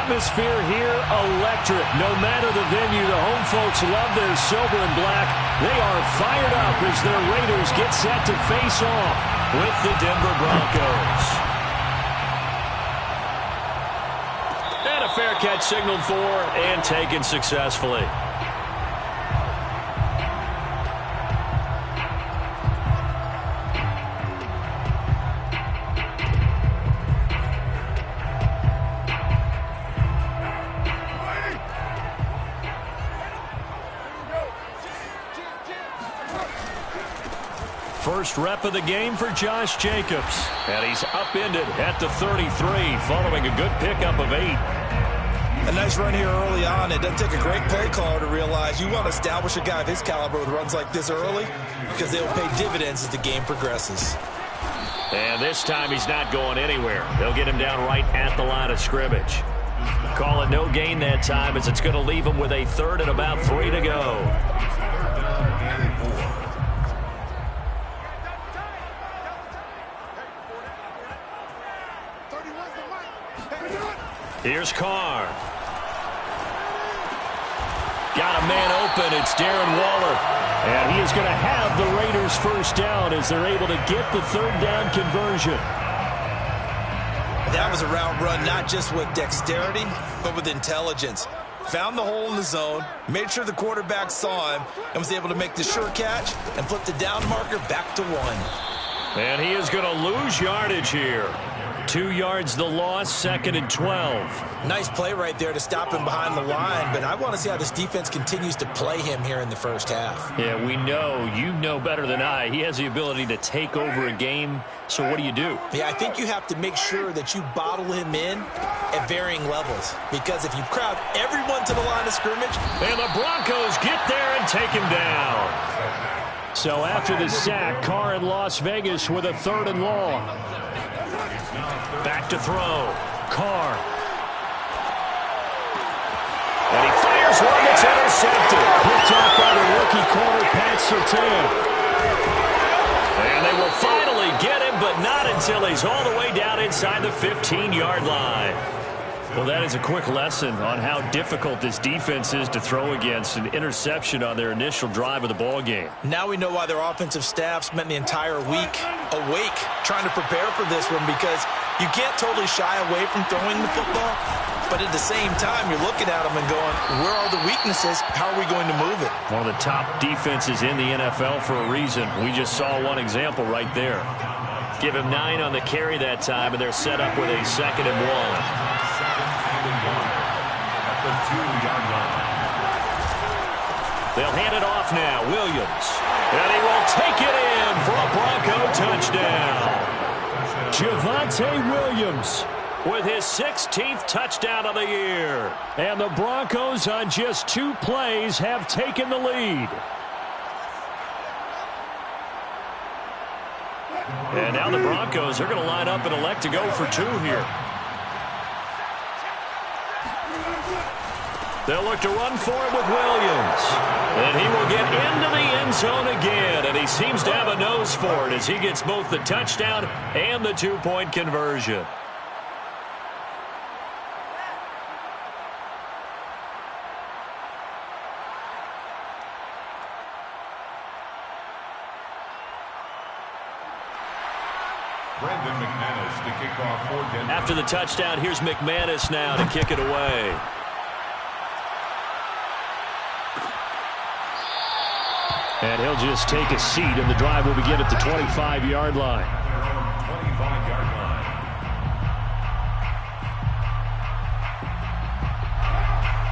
atmosphere here, electric. No matter the venue, the home folks love their silver and black. They are fired up as their Raiders get set to face off with the Denver Broncos. And a fair catch signaled for and taken successfully. First rep of the game for Josh Jacobs. And he's upended at the 33 following a good pickup of 8. A nice run here early on. It doesn't take a great play caller to realize you want to establish a guy of his caliber with runs like this early because they will pay dividends as the game progresses. And this time he's not going anywhere. They'll get him down right at the line of scrimmage. Call it no gain that time as it's going to leave him with a 3rd and about 3 to go. Here's Carr. Got a man open. It's Darren Waller. And he is going to have the Raiders first down as they're able to get the 3rd down conversion. That was a route run not just with dexterity, but with intelligence. Found the hole in the zone, made sure the quarterback saw him, and was able to make the sure catch and flip the down marker back to 1. And he is going to lose yardage here. 2 yards the loss, 2nd and 12. Nice play right there to stop him behind the line, but I want to see how this defense continues to play him here in the first half. Yeah, we know, you know better than I, he has the ability to take over a game, so what do you do? Yeah, I think you have to make sure that you bottle him in at varying levels, because if you crowd everyone to the line of scrimmage... And the Broncos get there and take him down. So after the sack, Carr in Las Vegas with a 3rd and long. Back to throw. Carr. And he fires one that's intercepted. Picked off by the rookie corner, Pat Surtain. And they will finally get him, but not until he's all the way down inside the 15-yard line. Well, that is a quick lesson on how difficult this defense is to throw against. An interception on their initial drive of the ball game. Now we know why their offensive staff spent the entire week awake trying to prepare for this one, because you can't totally shy away from throwing the football, but at the same time, you're looking at them and going, where are the weaknesses? How are we going to move it? One of the top defenses in the NFL for a reason. We just saw one example right there. Give him 9 on the carry that time, and they're set up with a 2nd and 1. They'll hand it off now. Williams. And he will take it in for a Bronco touchdown. Javonte Williams with his 16th touchdown of the year. And the Broncos on just 2 plays have taken the lead. And now the Broncos are going to line up and elect to go for 2 here. They'll look to run for it with Williams. And he will get into the end zone again. And he seems to have a nose for it as he gets both the touchdown and the 2-point conversion. After the touchdown, here's McManus now to kick it away. And he'll just take a seat, and the drive will begin at the 25-yard line.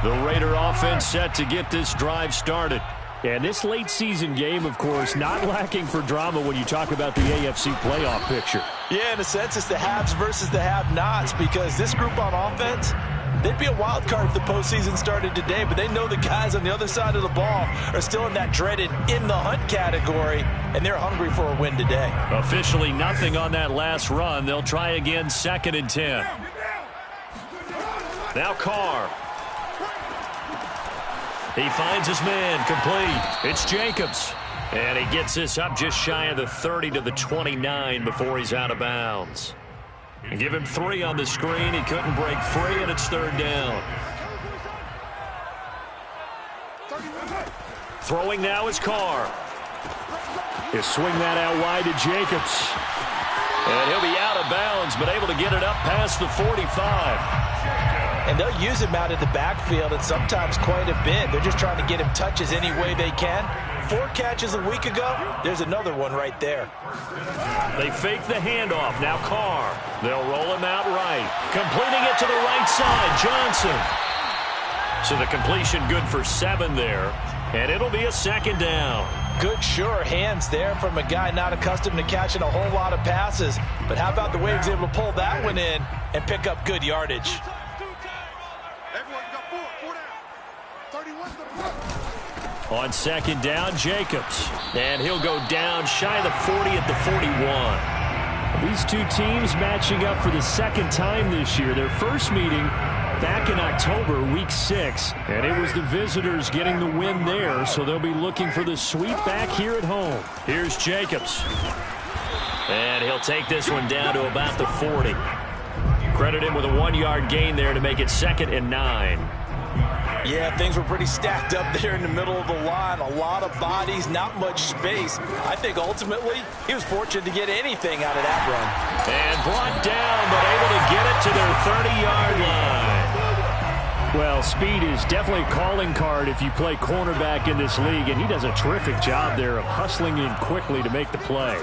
The Raider offense set to get this drive started. And this late season game, of course, not lacking for drama when you talk about the AFC playoff picture. Yeah, in a sense, it's the haves versus the have-nots, because this group on offense, they'd be a wild card if the postseason started today, but they know the guys on the other side of the ball are still in that dreaded in-the-hunt category, and they're hungry for a win today. Officially nothing on that last run. They'll try again, 2nd and 10. Now Carr. He finds his man, complete. It's Jacobs. And he gets this up just shy of the 30 to the 29 before he's out of bounds. And give him 3 on the screen. He couldn't break free, and it's 3rd down. Throwing now is Carr. He'll swing that out wide to Jacobs. And he'll be out of bounds, but able to get it up past the 45. And they'll use him out in the backfield, and sometimes quite a bit. They're just trying to get him touches any way they can. 4 catches a week ago. There's another one right there. They fake the handoff. Now Carr. They'll roll him out right. Completing it to the right side. Johnson. So the completion good for 7 there. And it'll be a 2nd down. Good, sure hands there from a guy not accustomed to catching a whole lot of passes. But how about the way he was able to pull that one in and pick up good yardage? On 2nd down, Jacobs. And he'll go down shy of the 40 at the 41. These two teams matching up for the 2nd time this year. Their first meeting back in October, week 6. And it was the visitors getting the win there, so they'll be looking for the sweep back here at home. Here's Jacobs. And he'll take this one down to about the 40. Credit him with a 1-yard gain there to make it 2nd and 9. Yeah, things were pretty stacked up there in the middle of the line. A lot of bodies, not much space. I think ultimately he was fortunate to get anything out of that run. And brought down, but able to get it to their 30-yard line. Well, speed is definitely a calling card if you play cornerback in this league, and he does a terrific job there of hustling in quickly to make the play.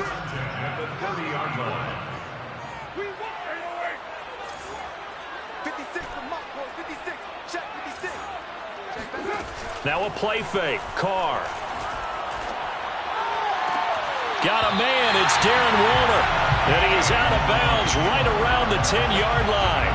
Now a play fake. Carr. Got a man. It's Darren Waller. And he is out of bounds right around the 10-yard line.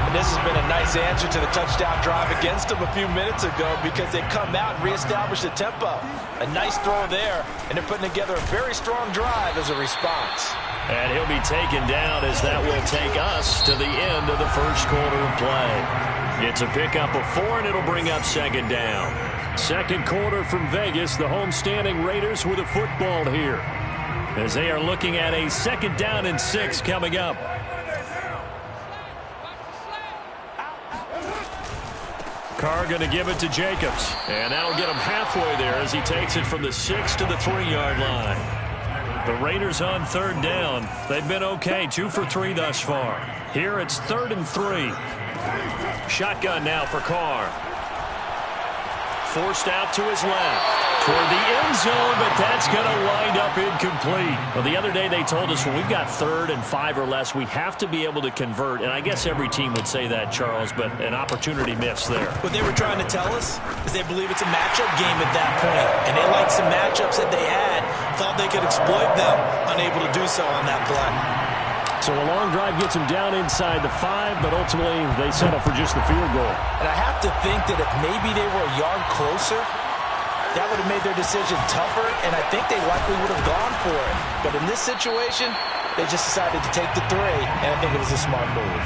And this has been a nice answer to the touchdown drive against them a few minutes ago because they've come out and reestablished the tempo. A nice throw there, and they're putting together a very strong drive as a response. And he'll be taken down as that will take us to the end of the first quarter of play. It's a pickup of 4, and it'll bring up 2nd down. 2nd quarter from Vegas. The homestanding Raiders with a football here as they are looking at a 2nd down and 6 coming up. Carr going to give it to Jacobs. And that'll get him halfway there as he takes it from the 6 to the 3-yard line. The Raiders on 3rd down. They've been okay, 2 for 3 thus far. Here it's 3rd and 3. Shotgun now for Carr. Forced out to his left. Toward the end zone, but that's going to wind up incomplete. Well, the other day they told us when we've got 3rd and 5 or less, we have to be able to convert. And I guess every team would say that, Charles, but an opportunity missed there. What they were trying to tell us is they believe it's a matchup game at that point. And they liked some matchups that they had, thought they could exploit them, unable to do so on that play. So a long drive gets them down inside the 5, but ultimately they settle for just the field goal. And I have to think that if maybe they were a yard closer, that would have made their decision tougher, and I think they likely would have gone for it. But in this situation, they just decided to take the 3, and I think it was a smart move.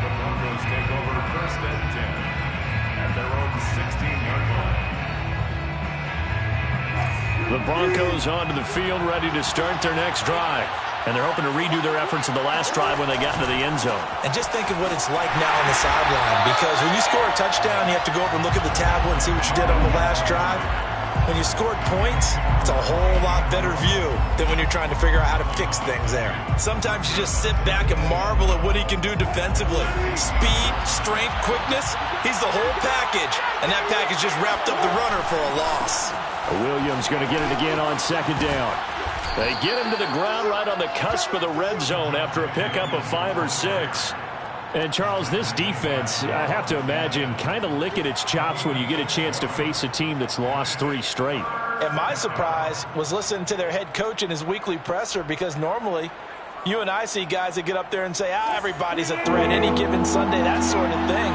The Broncos take over 1st and 10 at their own 16-yard line. The Broncos onto the field, ready to start their next drive. And they're hoping to redo their efforts in the last drive when they got into the end zone. And just think of what it's like now on the sideline, because when you score a touchdown, you have to go over and look at the tablet and see what you did on the last drive. When you scored points, it's a whole lot better view than when you're trying to figure out how to fix things there. Sometimes you just sit back and marvel at what he can do defensively. Speed, strength, quickness, he's the whole package. And that package just wrapped up the runner for a loss. Williams going to get it again on 2nd down. They get him to the ground right on the cusp of the red zone after a pickup of 5 or 6. And, Charles, this defense, I have to imagine, kind of licking its chops when you get a chance to face a team that's lost 3 straight. And my surprise was listening to their head coach in his weekly presser, because normally you and I see guys that get up there and say, everybody's a threat any given Sunday, that sort of thing.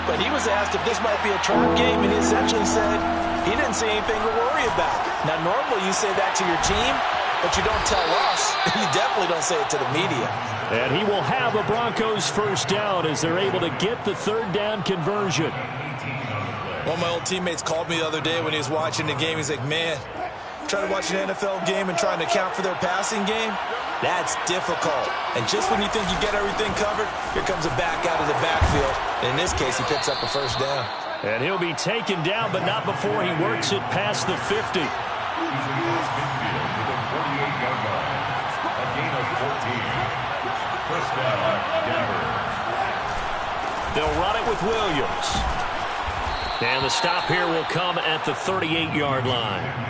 But he was asked if this might be a trap game, and he essentially said he didn't see anything to worry about. Now, normally you say that to your team, but you don't tell us. You definitely don't say it to the media. And he will have a Broncos 1st down as they're able to get the 3rd down conversion. One of my old teammates called me the other day when he was watching the game. He's like, man, trying to watch an NFL game and trying to account for their passing game, That's difficult. And just when you think you get everything covered, here comes a back out of the backfield. And in this case, he picks up a first down. And he'll be taken down, but not before he works it past the 50. He's across midfield to the 48-yard line. A gain of 14. First down, Denver. They'll run it with Williams. And the stop here will come at the 38-yard line.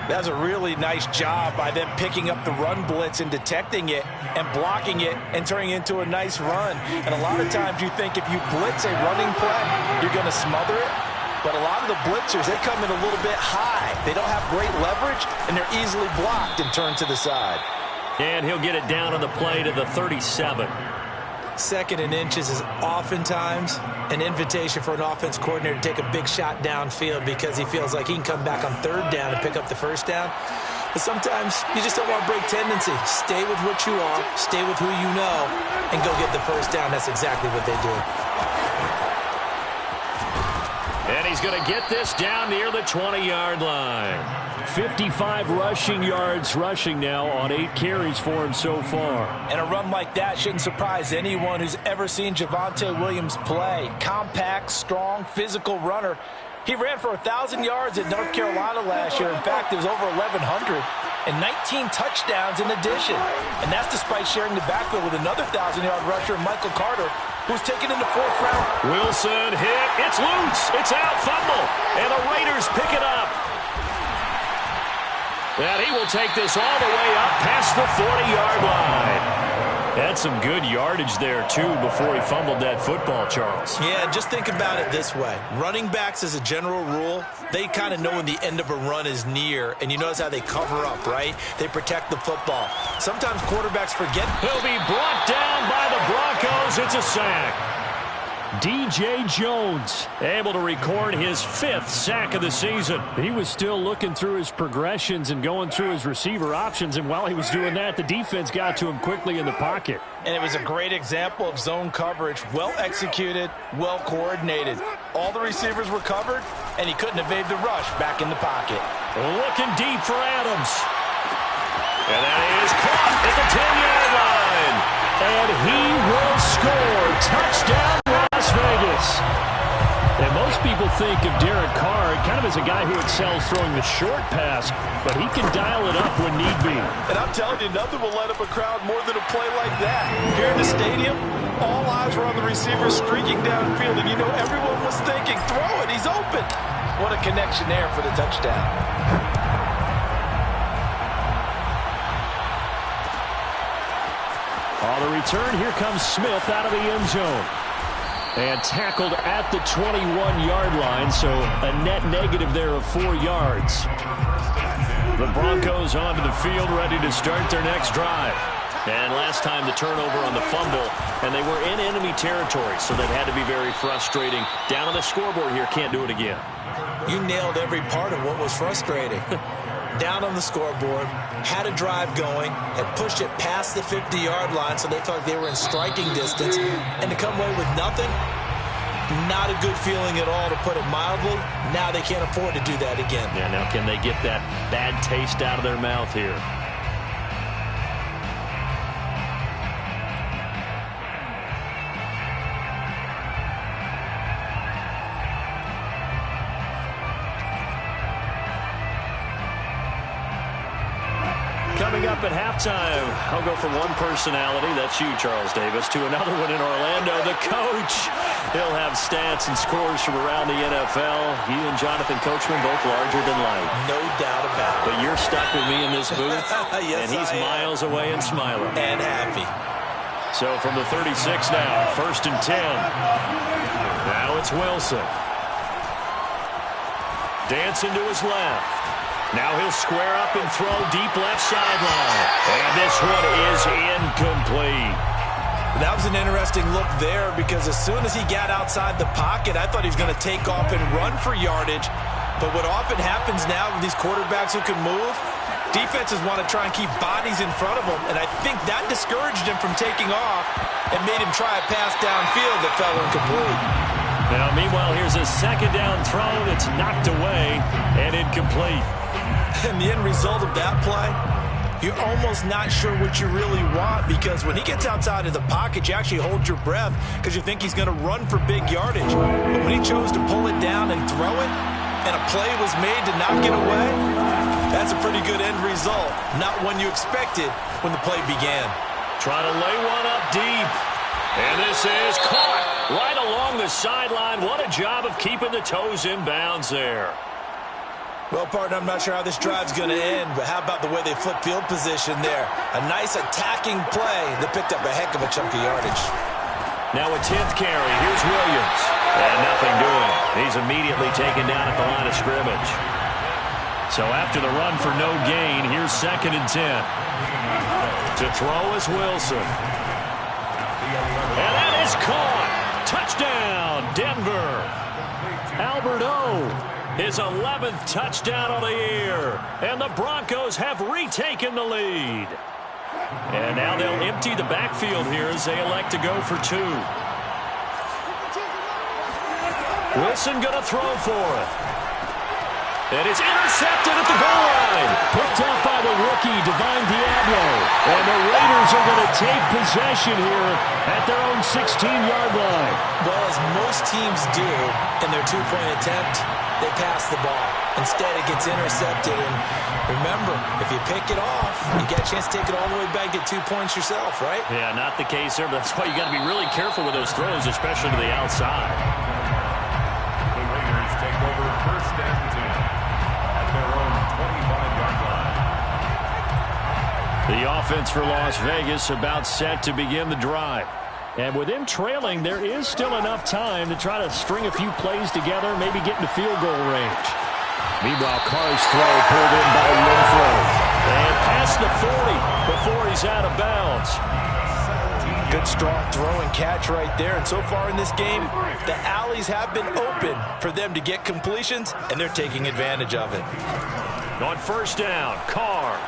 That's a really nice job by them picking up the run blitz and detecting it and blocking it and turning it into a nice run. And a lot of times you think if you blitz a running play, you're going to smother it. But a lot of the blitzers, they come in a little bit high. They don't have great leverage, and they're easily blocked and turned to the side. And he'll get it down on the play to the 37. Second and inches is oftentimes an invitation for an offense coordinator to take a big shot downfield because he feels like he can come back on third down and pick up the first down. But sometimes you just don't want to break tendency. Stay with what you are, stay with who you know, and go get the first down. That's exactly what they do. And he's going to get this down near the 20-yard line. 55 rushing yards rushing now on 8 carries for him so far. And a run like that shouldn't surprise anyone who's ever seen Javonte Williams play. Compact, strong, physical runner. He ran for 1,000 yards at North Carolina last year. In fact, it was over 1,100 and 19 touchdowns in addition. And that's despite sharing the backfield with another 1,000-yard rusher, Michael Carter, who's taken in the 4th round. Wilson hit. It's loose. It's out. Fumble. And the Raiders pick it up. And he will take this all the way up past the 40-yard line. That's some good yardage there, too, before he fumbled that football, Charles. Yeah, just think about it this way. Running backs, as a general rule, they kind of know when the end of a run is near, and you notice how they cover up, right? They protect the football. Sometimes quarterbacks forget. He'll be brought down by the Broncos. It's a sack. DJ Jones able to record his 5th sack of the season. He was still looking through his progressions and going through his receiver options, and while he was doing that, the defense got to him quickly in the pocket. And it was a great example of zone coverage. Well executed, well coordinated. All the receivers were covered, and he couldn't evade the rush back in the pocket. Looking deep for Adams. And that is caught at the 10-yard line. And he will score. Touchdown, Las Vegas. And most people think of Derek Carr kind of as a guy who excels throwing the short pass, but he can dial it up when need be. And I'm telling you, nothing will light up a crowd more than a play like that. Here in the stadium, all eyes were on the receiver streaking downfield, and you know everyone was thinking, throw it, he's open. What a connection there for the touchdown. On the return, here comes Smith out of the end zone. And tackled at the 21-yard line, so a net negative there of 4 yards. The Broncos onto the field, ready to start their next drive. And last time the turnover on the fumble, and they were in enemy territory, so that had to be very frustrating. Down on the scoreboard here, can't do it again. You nailed every part of what was frustrating. Down on the scoreboard, had a drive going, and pushed it past the 50-yard line so they felt like they were in striking distance. And to come away with nothing, not a good feeling at all, to put it mildly. Now they can't afford to do that again. Yeah, now can they get that bad taste out of their mouth here? Coming up at halftime, I'll go from one personality, that's you, Charles Davis, to another one in Orlando, the coach. He'll have stats and scores from around the NFL. He and Jonathan Coachman both larger than life. No doubt about it. But you're stuck with me in this booth, yes, and he's miles away and smiling. And happy. So from the 36 now, 1st and 10. Now it's Wilson. Dancing to his left. Now he'll square up and throw deep left sideline. And this one is incomplete. That was an interesting look there because as soon as he got outside the pocket, I thought he was going to take off and run for yardage. But what often happens now with these quarterbacks who can move, defenses want to try and keep bodies in front of them. And I think that discouraged him from taking off and made him try a pass downfield that fell incomplete. Now, meanwhile, here's a 2nd down throw that's knocked away and incomplete. And the end result of that play, you're almost not sure what you really want, because when he gets outside of the pocket, you actually hold your breath because you think he's going to run for big yardage. But when he chose to pull it down and throw it, and a play was made to not get away, that's a pretty good end result. Not one you expected when the play began. Trying to lay one up deep. And this is caught right along the sideline. What a job of keeping the toes in bounds there. Well, partner, I'm not sure how this drive's going to end, but how about the way they flip field position there? A nice attacking play that picked up a heck of a chunk of yardage. Now a 10th carry. Here's Williams. And nothing doing. He's immediately taken down at the line of scrimmage. So after the run for no gain, here's 2nd and 10. To throw is Wilson. And that is caught. Touchdown, Denver. Albert O, his 11th touchdown of the year. And the Broncos have retaken the lead. And now they'll empty the backfield here as they elect to go for 2. Wilson going to throw for it. And it's intercepted at the goal line. Picked up by the rookie, Divine Diablo. And the Raiders are going to take possession here at their own 16-yard line. Well, as most teams do in their two-point attempt, they pass the ball. Instead, it gets intercepted. And remember, if you pick it off, you get a chance to take it all the way back, get 2 points yourself, right? Yeah, not the case there, but that's why you got to be really careful with those throws, especially to the outside. The Raiders take over 1st and 10 at their own 25-yard line. The offense for Las Vegas about set to begin the drive. And with him trailing, there is still enough time to try to string a few plays together, maybe get into field goal range. Meanwhile, Carr's throw pulled in by Renfro. And past the 40 before he's out of bounds. Good, strong throw and catch right there. And so far in this game, the alleys have been open for them to get completions, and they're taking advantage of it. On 1st down, Carr.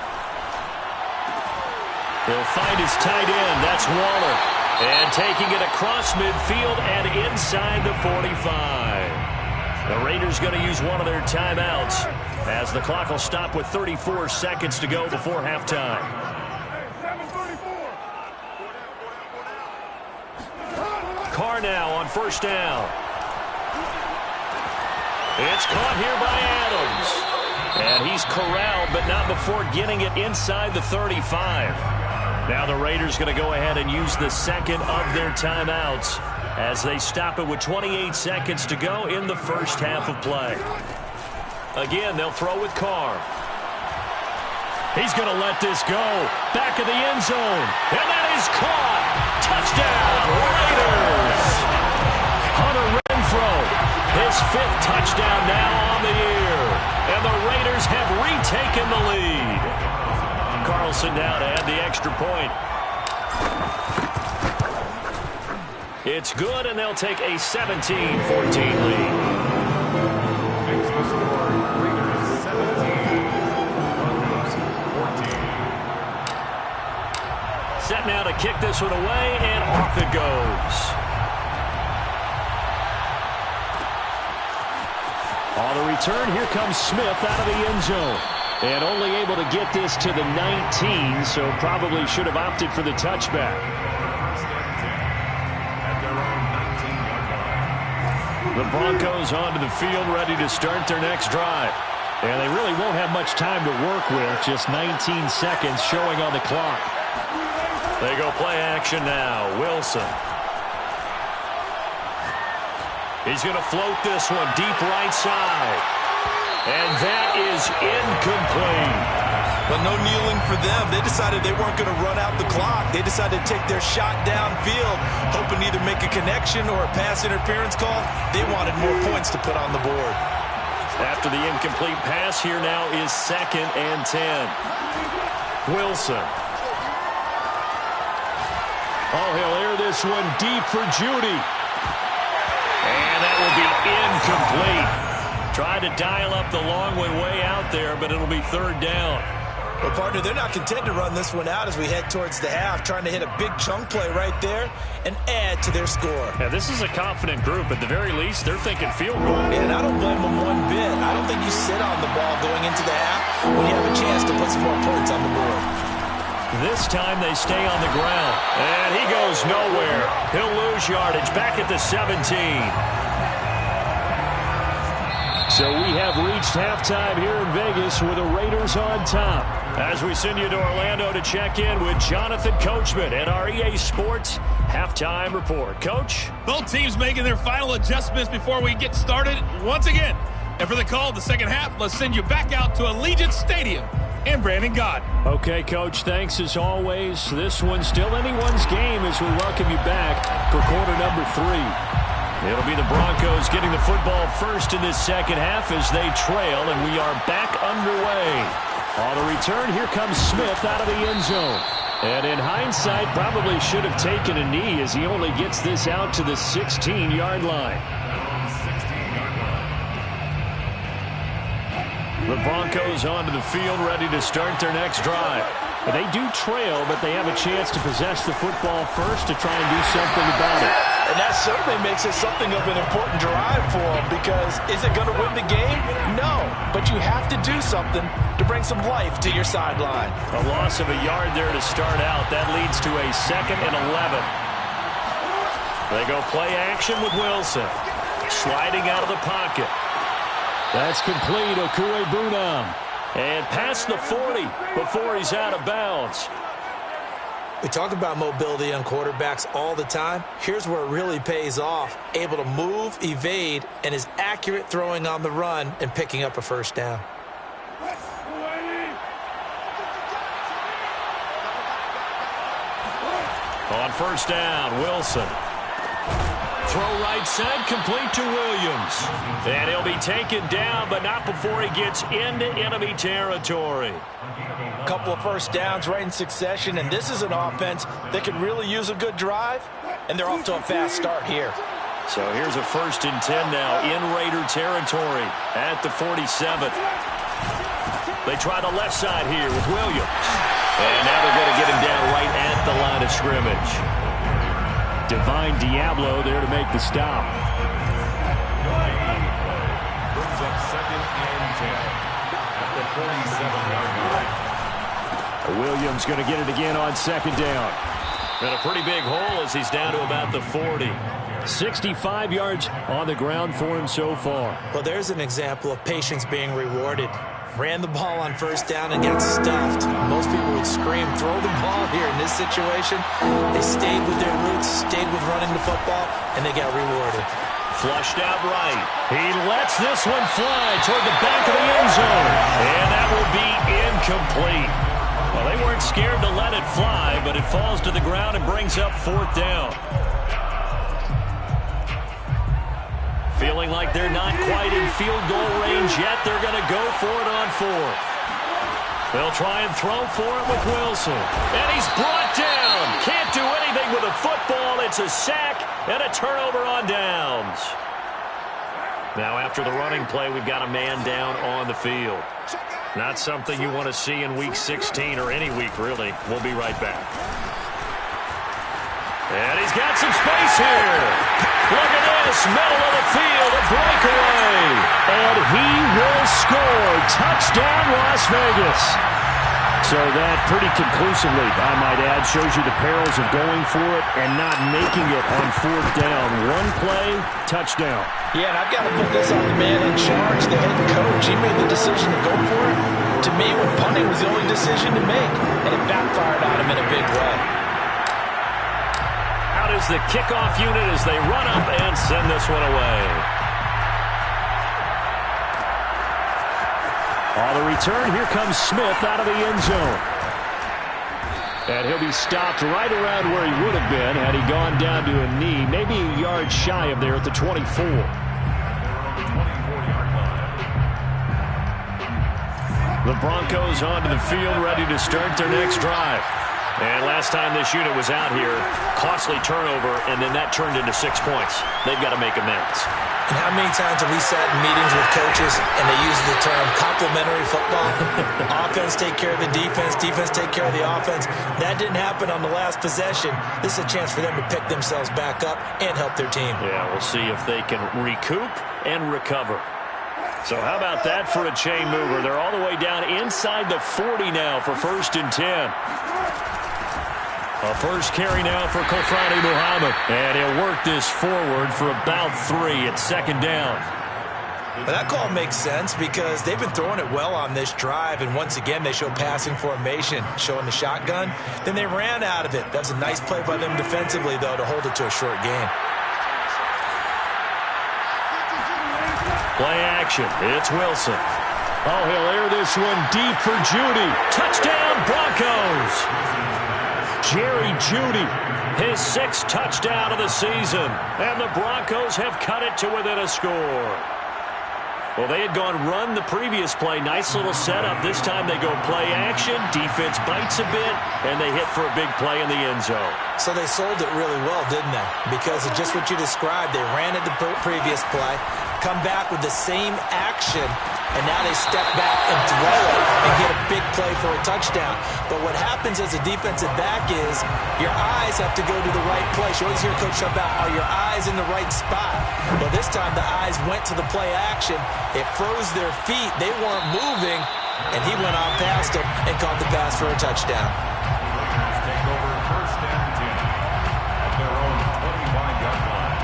He'll find his tight end. That's Waller. And taking it across midfield and inside the 45. The Raiders going to use one of their timeouts as the clock will stop with 34 seconds to go before halftime. Carr now on 1st down. It's caught here by Adams. And he's corralled, but not before getting it inside the 35. Now the Raiders going to go ahead and use the 2nd of their timeouts as they stop it with 28 seconds to go in the 1st half of play. Again, they'll throw with Carr. He's going to let this go. Back of the end zone. And that is caught. Touchdown, Raiders. Hunter Renfro, his 5th touchdown now on the year. And the Raiders have retaken the lead. Carlson down to add the extra point. It's good, and they'll take a 17-14 lead. Makes the score Raiders 17, Broncos 14. Set now to kick this one away, and off it goes. On the return, here comes Smith out of the end zone. And only able to get this to the 19, so probably should have opted for the touchback. The Broncos onto the field, ready to start their next drive. And they really won't have much time to work with, just 19 seconds showing on the clock. They go play action now. Wilson. He's going to float this one deep right side. And that is incomplete. But no kneeling for them. They decided they weren't going to run out the clock. They decided to take their shot downfield, hoping to either make a connection or a pass interference call. They wanted more points to put on the board. After the incomplete pass, here now is 2nd and 10. Wilson. Oh, he'll air this one deep for Judy. And that will be incomplete. Tried to dial up the long one way out there, but it'll be 3rd down. Well, partner, they're not content to run this one out as we head towards the half, trying to hit a big chunk play right there and add to their score. Yeah, this is a confident group. At the very least, they're thinking field goal. And I don't blame them one bit. I don't think you sit on the ball going into the half when you have a chance to put some more points on the board. This time they stay on the ground. And he goes nowhere. He'll lose yardage back at the 17. So we have reached halftime here in Vegas with the Raiders on top. As we send you to Orlando to check in with Jonathan Coachman at our EA Sports Halftime Report. Coach? Both teams making their final adjustments before we get started once again. And for the call of the second half, let's send you back out to Allegiant Stadium and Brandon Gott. Okay, Coach, thanks as always. This one's still anyone's game as we welcome you back for quarter number 3. It'll be the Broncos getting the football first in this second half as they trail, and we are back underway. On the return, here comes Smith out of the end zone. And in hindsight, probably should have taken a knee as he only gets this out to the 16-yard line. The Broncos onto the field, ready to start their next drive. They do trail, but they have a chance to possess the football first to try and do something about it. And that certainly makes it something of an important drive for them, because is it going to win the game? No, but you have to do something to bring some life to your sideline. A loss of a yard there to start out. That leads to a 2nd and 11. They go play action with Wilson. Sliding out of the pocket. That's complete. Okuegbunam. And past the 40 before he's out of bounds. We talk about mobility on quarterbacks all the time. Here's where it really pays off. Able to move, evade, and is accurate throwing on the run and picking up a first down. On first down, Wilson. Throw right side, complete to Williams. And he'll be taken down, but not before he gets into enemy territory. A couple of first downs right in succession, and this is an offense that could really use a good drive, and they're off to a fast start here. So here's a 1st and 10 now in Raider territory at the 47. They try the left side here with Williams. And now they're going to get him down right at the line of scrimmage. Divine Diablo there to make the stop. Brings up 2nd and 10 at the 47-yard line. Williams going to get it again on 2nd down. And a pretty big hole as he's down to about the 40. 65 yards on the ground for him so far. Well, there's an example of patience being rewarded. Ran the ball on first down and got stuffed. Most people would scream, throw the ball here in this situation. They stayed with their roots, stayed with running the football, and they got rewarded. Flushed out right. He lets this one fly toward the back of the end zone. And that will be incomplete. Well, they weren't scared to let it fly, but it falls to the ground and brings up 4th down. Feeling like they're not quite in field goal range yet. They're going to go for it on 4th. They'll try and throw for it with Wilson. And he's brought down. Can't do anything with a football. It's a sack and a turnover on downs. Now after the running play, we've got a man down on the field. Not something you want to see in Week 16 or any week, really. We'll be right back. And he's got some space here. Look at this, middle of the field, a breakaway. And he will score. Touchdown, Las Vegas. So that pretty conclusively, I might add, shows you the perils of going for it and not making it on 4th down. One play, touchdown. Yeah, and I've got to put this on the man in charge, the head coach. He made the decision to go for it. To me, when punting was the only decision to make, and it backfired on him in a big way. Is the kickoff unit as they run up and send this one away. On the return, here comes Smith out of the end zone. And he'll be stopped right around where he would have been had he gone down to a knee, maybe a yard shy of there at the 24. The Broncos onto the field ready to start their next drive. And last time this unit was out here, costly turnover, and then that turned into 6 points. They've got to make amends. And how many times have we sat in meetings with coaches and they use the term complementary football? Offense take care of the defense, defense take care of the offense. That didn't happen on the last possession. This is a chance for them to pick themselves back up and help their team. Yeah, we'll see if they can recoup and recover. So how about that for a chain mover? They're all the way down inside the 40 now for 1st and 10. A first carry now for Kofrani Muhammad. And he'll work this forward for about 3 at 2nd down. But that call makes sense because they've been throwing it well on this drive. And once again, they show passing formation, showing the shotgun. Then they ran out of it. That's a nice play by them defensively, though, to hold it to a short gain. Play action. It's Wilson. Oh, he'll air this one deep for Judy. Touchdown, Broncos. Jerry Judy, his 6th touchdown of the season. And the Broncos have cut it to within a score. Well, they had gone run the previous play. Nice little setup. This time they go play action. Defense bites a bit, and they hit for a big play in the end zone. So they sold it really well, didn't they? Because of just what you described. They ran at the previous play, come back with the same action, and now they step back and throw it and get a big play for a touchdown. But what happens as a defensive back is your eyes have to go to the right place. You always hear Coach talk about, are your eyes in the right spot? Well, this time the eyes went to the play action. It froze their feet. They weren't moving, and he went on past them and caught the pass for a touchdown. Take over 1st and 10 at their own 25-yard line.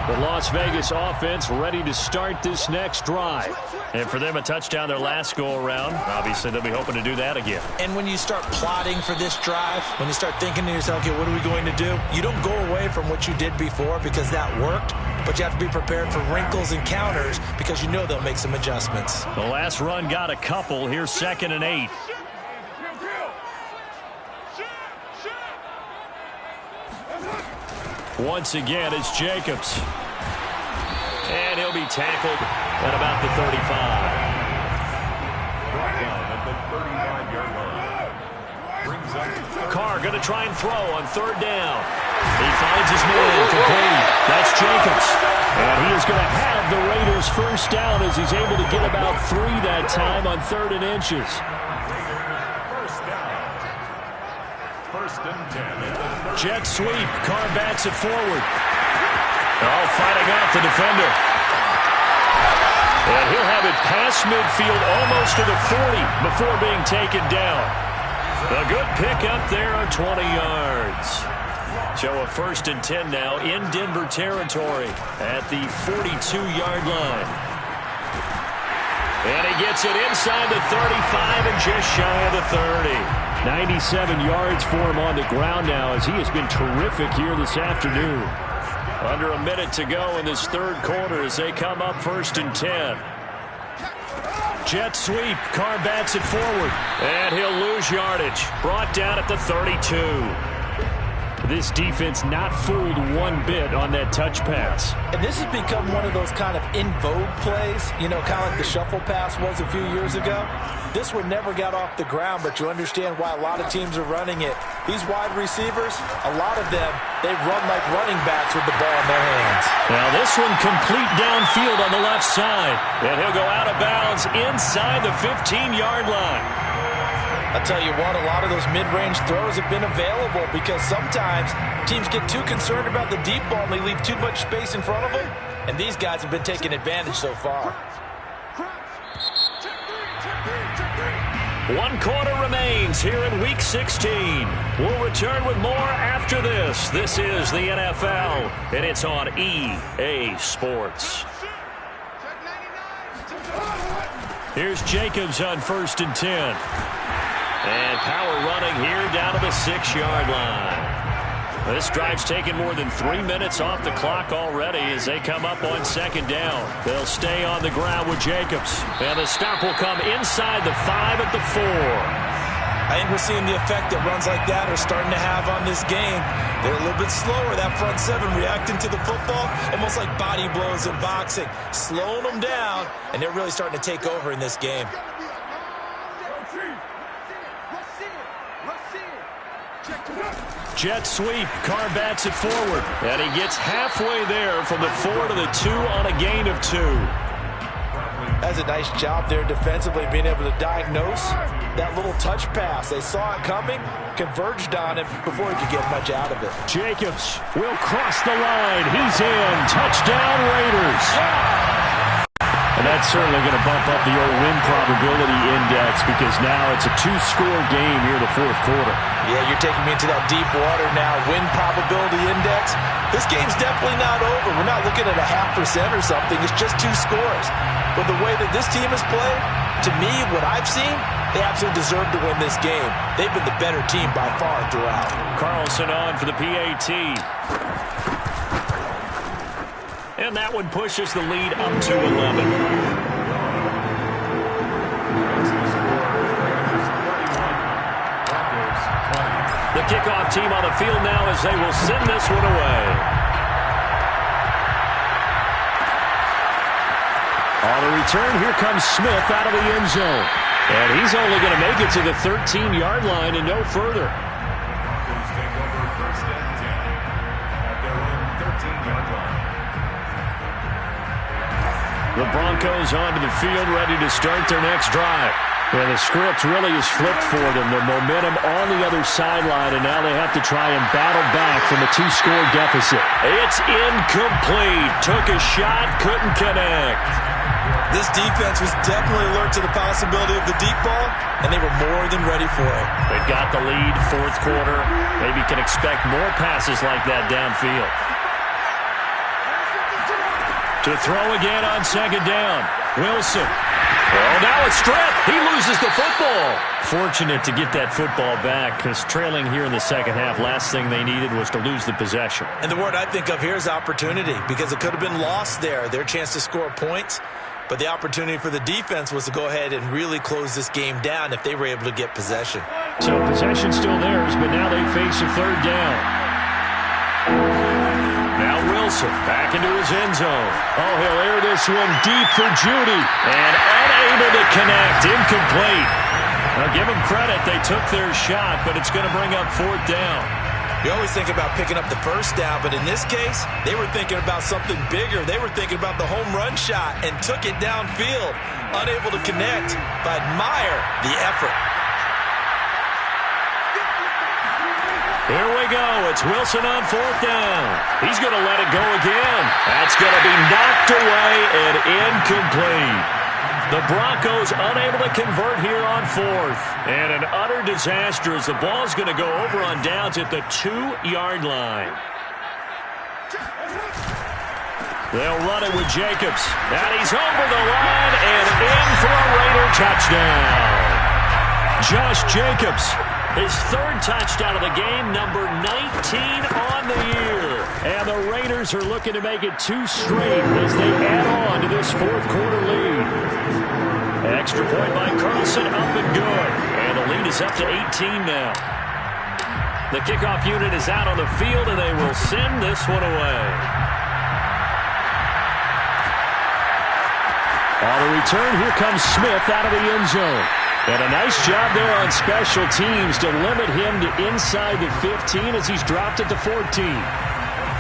The Las Vegas offense ready to start this next drive. And for them, a touchdown their last go-around. Obviously, they'll be hoping to do that again. And when you start plotting for this drive, when you start thinking to yourself, okay, what are we going to do? You don't go away from what you did before because that worked, but you have to be prepared for wrinkles and counters because you know they'll make some adjustments. The last run got a couple. Here's 2nd and 8. Once again, it's Jacobs. And he'll be tackled at about the 35. Brought down at the 35-yard line. Brings up Carr going to try and throw on 3rd down. He finds his man complete. That's Jacobs. And he is going to have the Raiders 1st down as he's able to get about 3 that time on 3rd and inches. 1st down. 1st and 10. Jet sweep. Carr backs it forward. Oh, fighting off the defender. And he'll have it past midfield almost to the 40 before being taken down. A good pick up there on 20 yards. So a 1st and 10 now in Denver territory at the 42-yard line. And he gets it inside the 35 and just shy of the 30. 97 yards for him on the ground now as he has been terrific here this afternoon. Under a minute to go in this 3rd quarter as they come up 1st and 10. Jet sweep. Carr backs it forward. And he'll lose yardage. Brought down at the 32. This defense not fooled one bit on that touch pass. And this has become one of those kind of in vogue plays, you know, kind of like the shuffle pass was a few years ago. This one never got off the ground, but you understand why a lot of teams are running it. These wide receivers, a lot of them, they run like running backs with the ball in their hands. Now this one complete downfield on the left side. And he'll go out of bounds inside the 15-yard line. I'll tell you what, a lot of those mid-range throws have been available because sometimes teams get too concerned about the deep ball and they leave too much space in front of them. And these guys have been taking advantage so far. 1 quarter remains here in Week 16. We'll return with more after this. This is the NFL, and it's on EA Sports. Here's Jacobs on 1st and 10. And power running here down to the 6-yard line. This drive's taken more than 3 minutes off the clock already as they come up on 2nd down. They'll stay on the ground with Jacobs. And the stop will come inside the 5 at the 4. I I think we're seeing the effect that runs like that are starting to have on this game. They're a little bit slower, that front seven, reacting to the football, almost like body blows in boxing, slowing them down, and they're really starting to take over in this game. Jet sweep. Carr bats it forward. And he gets halfway there from the 4 to the 2 on a gain of 2. That's a nice job there defensively, being able to diagnose that little touch pass. They saw it coming, converged on it before he could get much out of it. Jacobs will cross the line. He's in. Touchdown, Raiders. And that's certainly going to bump up the old win probability index because now it's a 2-score game here in the fourth quarter. Yeah, you're taking me into that deep water now. Win probability index. This game's definitely not over. We're not looking at a 0.5% or something. It's just 2 scores. But the way that this team has played, to me, what I've seen, they absolutely deserve to win this game. They've been the better team by far throughout. Carlson on for the PAT. And that one pushes the lead up to 11. The kickoff team on the field now as they will send this one away. On the return, here comes Smith out of the end zone. And he's only going to make it to the 13-yard line and no further. The Broncos onto the field, ready to start their next drive. And the script really is flipped for them. The momentum on the other sideline, and now they have to try and battle back from a 2-score deficit. It's incomplete. Took a shot, couldn't connect. This defense was definitely alert to the possibility of the deep ball, and they were more than ready for it. They've got the lead, fourth quarter. Maybe can expect more passes like that downfield. To throw again on second down. Wilson. Oh, now it's stripped. He loses the football. Fortunate to get that football back because trailing here in the second half, last thing they needed was to lose the possession. And the word I think of here is opportunity because it could have been lost there. Their chance to score points. But the opportunity for the defense was to go ahead and really close this game down if they were able to get possession. So possession still theirs, but now they face a third down. Now Wilson back into his end zone. Oh, he'll air this one deep for Judy. And unable to connect. Incomplete. Now give them credit. They took their shot, but it's going to bring up fourth down. You always think about picking up the first down, but in this case, they were thinking about something bigger. They were thinking about the home run shot and took it downfield. Unable to connect, but admire the effort. Here we go. It's Wilson on fourth down. He's going to let it go again. That's going to be knocked away and incomplete. The Broncos unable to convert here on fourth. And an utter disaster as the ball's going to go over on downs at the 2-yard line. They'll run it with Jacobs. And he's over the line and in for a Raider touchdown. Josh Jacobs, his third touchdown of the game, number 19 on the year. And the Raiders are looking to make it 2 straight as they add on to this fourth quarter lead. Extra point by Carlson, up and good. And the lead is up to 18 now. The kickoff unit is out on the field, and they will send this one away. On the return, here comes Smith out of the end zone. And a nice job there on special teams to limit him to inside the 15 as he's dropped it to 14.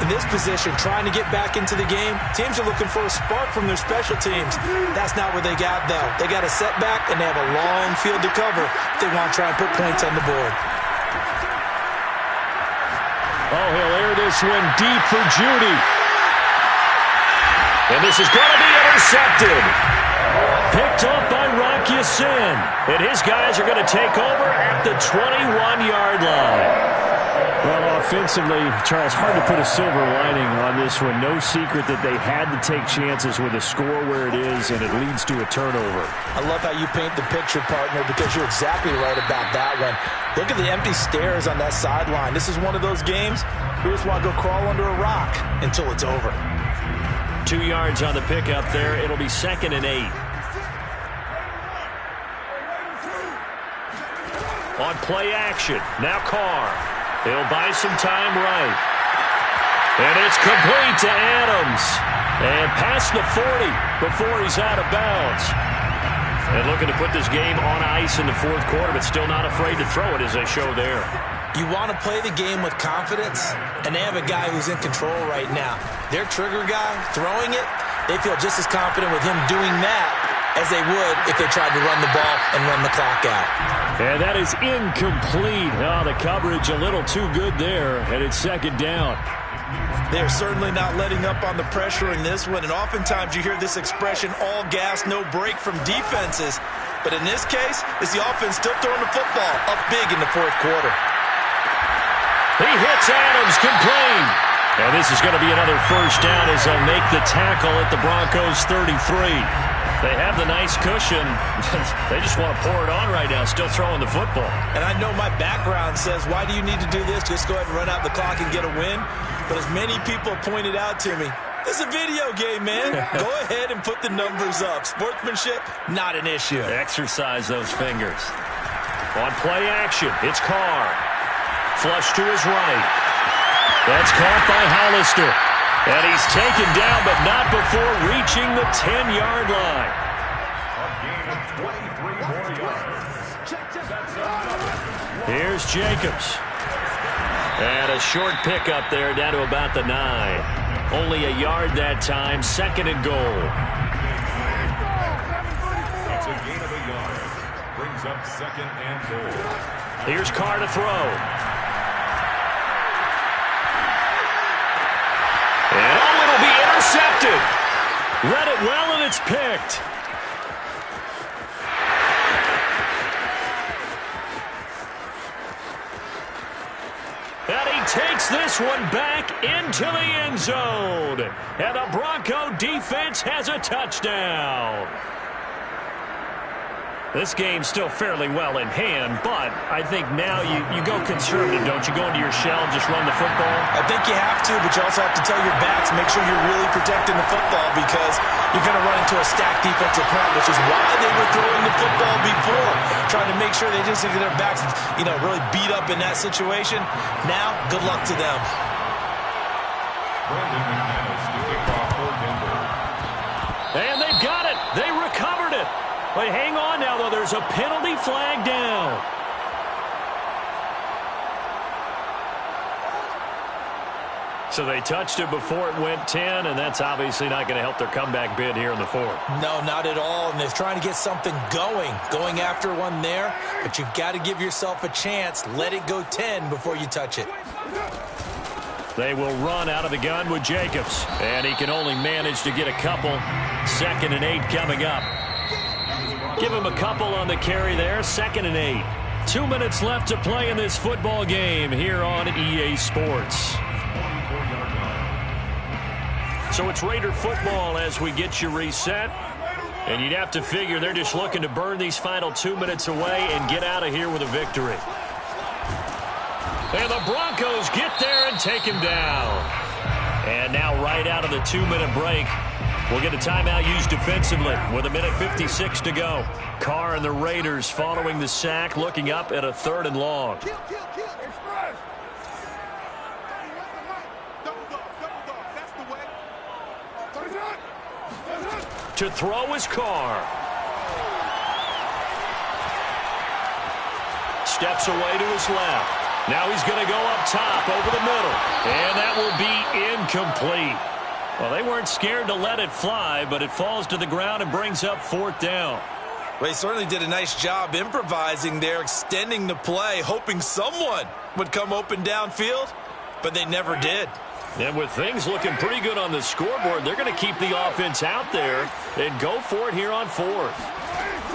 In this position, trying to get back into the game, teams are looking for a spark from their special teams. That's not what they got, though. They got a setback, and they have a long field to cover if they want to try and put points on the board. Oh, he'll air this one deep for Judy. And this is going to be intercepted. Picked off by Rocky Sin. And his guys are going to take over at the 21-yard line. Well, offensively, Charles, hard to put a silver lining on this one. No secret that they had to take chances with a score where it is, and it leads to a turnover. I love how you paint the picture, partner, because you're exactly right about that one. Look at the empty stares on that sideline. This is one of those games we just want to go crawl under a rock until it's over. 2 yards on the pickup there. It'll be 2nd and 8. On play action. Now Carr. He'll buy some time right. And it's complete to Adams. And past the 40 before he's out of bounds. And looking to put this game on ice in the fourth quarter, but still not afraid to throw it as they show there. You want to play the game with confidence, and they have a guy who's in control right now. Their trigger guy throwing it, they feel just as confident with him doing that as they would if they tried to run the ball and run the clock out. And that is incomplete. Oh, the coverage a little too good there, and it's second down. They're certainly not letting up on the pressure in this one, and oftentimes you hear this expression, all gas, no break from defenses. But in this case, it's the offense still throwing the football up big in the fourth quarter. He hits Adams, complete. And this is going to be another first down as they'll make the tackle at the Broncos 33. They have the nice cushion. They just want to pour it on right now, still throwing the football. And I know my background says, why do you need to do this? Just go ahead and run out the clock and get a win. But as many people pointed out to me, this is a video game, man. Go ahead and put the numbers up. Sportsmanship, not an issue. Exercise those fingers. On play action, it's Carr. Flush to his right. That's caught by Hollister. And he's taken down, but not before reaching the 10-yard line. A gain of 23 more yards. Here's Jacobs. And a short pickup there down to about the 9. Only a yard that time, second and goal. That's a gain of a yard. Brings up second and goal. Here's Carr to throw. And oh, it'll be intercepted. Read it well, and it's picked. And he takes this one back into the end zone. And the Bronco defense has a touchdown. This game's still fairly well in hand, but I think now you go conservative, don't you? Go into your shell and just run the football? I think you have to, but you also have to tell your backs, make sure you're really protecting the football because you're going to run into a stacked defensive front, which is why they were throwing the football before, trying to make sure they just get their backs, really beat up in that situation. Now, good luck to them. Brandon McManus to kick off for Denver. And they've got it. They recovered it. But hang on now, though. There's a penalty flag down. So they touched it before it went 10, and that's obviously not going to help their comeback bid here in the fourth. No, not at all, and they're trying to get something going after one there, but you've got to give yourself a chance. Let it go 10 before you touch it. They will run out of the gun with Jacobs, and he can only manage to get a couple. 2nd and 8 coming up. Give him a couple on the carry there. 2nd and 8. 2 minutes left to play in this football game here on EA Sports. So it's Raider football as we get you reset. And you'd have to figure they're just looking to burn these final 2 minutes away and get out of here with a victory. And the Broncos get there and take him down. And now right out of the 2-minute break, we'll get a timeout used defensively with 1:56 to go. Carr and the Raiders following the sack, looking up at a 3rd and long. To throw is Carr. Steps away to his left. Now he's going to go up top over the middle. And that will be incomplete. Well, they weren't scared to let it fly, but it falls to the ground and brings up 4th down. Well, he certainly did a nice job improvising there, extending the play, hoping someone would come open downfield, but they never did. And with things looking pretty good on the scoreboard, they're going to keep the offense out there and go for it here on 4th.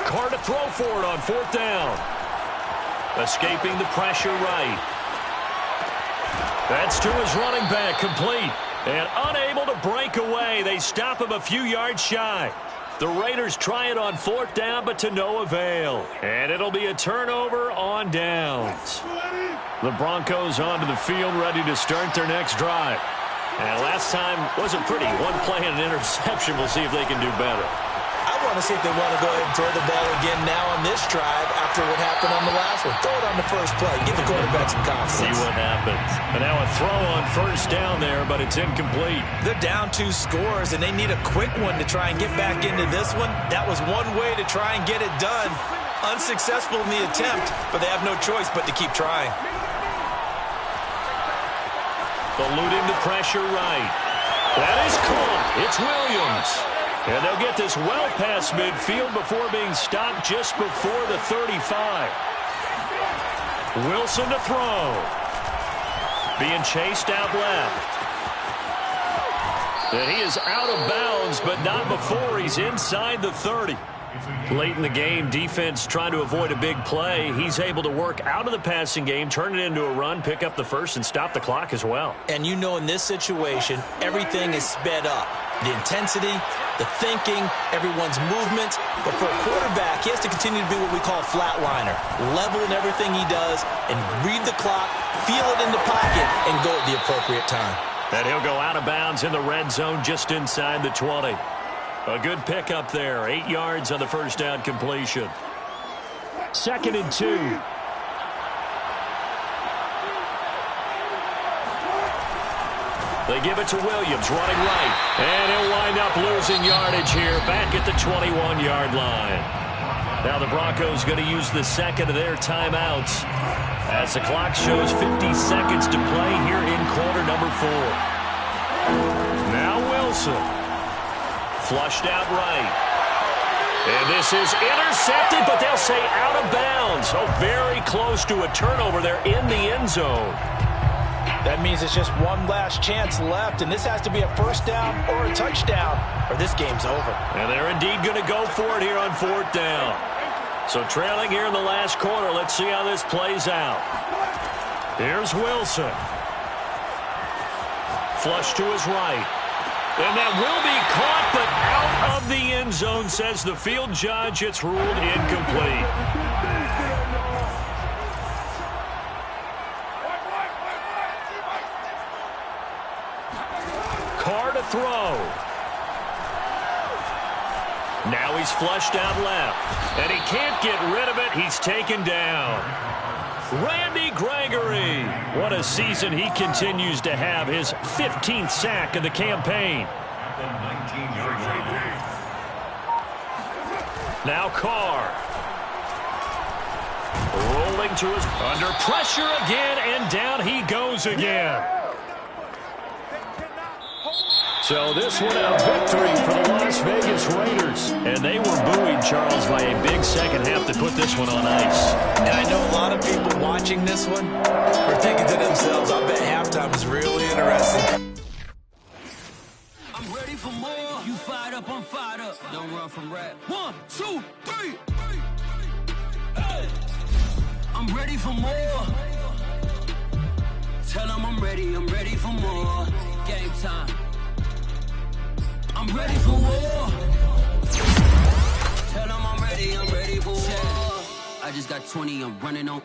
Carr to throw for it on 4th down. Escaping the pressure right. That's to his running back, complete. And unable to break away. They stop him a few yards shy. The Raiders try it on 4th down, but to no avail. And it'll be a turnover on downs. The Broncos onto the field, ready to start their next drive. And last time wasn't pretty. One play and an interception. We'll see if they can do better. I want to see if they want to go ahead and throw the ball again now on this drive after what happened on the last one. Throw it on the first play. Give the quarterback some confidence. See what happens. And now a throw on first down there, but it's incomplete. They're down 2 scores, and they need a quick one to try and get back into this one. That was one way to try and get it done. Unsuccessful in the attempt, but they have no choice but to keep trying. Eluding the pressure right. That is caught. It's Williams. And they'll get this well past midfield before being stopped just before the 35. Wilson to throw. Being chased out left. And he is out of bounds, but not before he's inside the 30. Late in the game, defense trying to avoid a big play. He's able to work out of the passing game, turn it into a run, pick up the first, and stop the clock as well. And you know in this situation, everything is sped up. The intensity, the thinking, everyone's movement. But for a quarterback, he has to continue to be what we call a flatliner. Level in everything he does and read the clock, feel it in the pocket, and go at the appropriate time. And he'll go out of bounds in the red zone just inside the 20. A good pickup there. 8 yards on the first down completion. 2nd and 2. They give it to Williams, running right. And he'll wind up losing yardage here back at the 21-yard line. Now the Broncos going to use the second of their timeouts as the clock shows 50 seconds to play here in quarter number 4. Now Wilson. Flushed out right. And this is intercepted, but they'll say out of bounds. So very close to a turnover there in the end zone. That means it's just one last chance left, and this has to be a first down or a touchdown, or this game's over. And they're indeed going to go for it here on 4th down. So trailing here in the last quarter. Let's see how this plays out. Here's Wilson. Flush to his right. And that will be caught, but out of the end zone, says the field judge. It's ruled incomplete. Carr to throw. Now he's flushed out left. And he can't get rid of it. He's taken down. Randy Gregory. What a season he continues to have. His 15th sack of the campaign. Now Carr. Rolling to his under pressure again, and down he goes again. So this one a victory for the Las Vegas Raiders. And they were buoyed, Charles, by a big second half to put this one on ice. And I know a lot of people watching this one are thinking to themselves, I bet halftime is really interesting. I'm ready for more. You fired up, I'm fired up. Don't run from rap. 1, 2, 3. Hey. I'm ready for more. Tell them I'm ready for more. Game time. I'm ready for war. Tell them I'm ready for war. I just got 20, I'm running on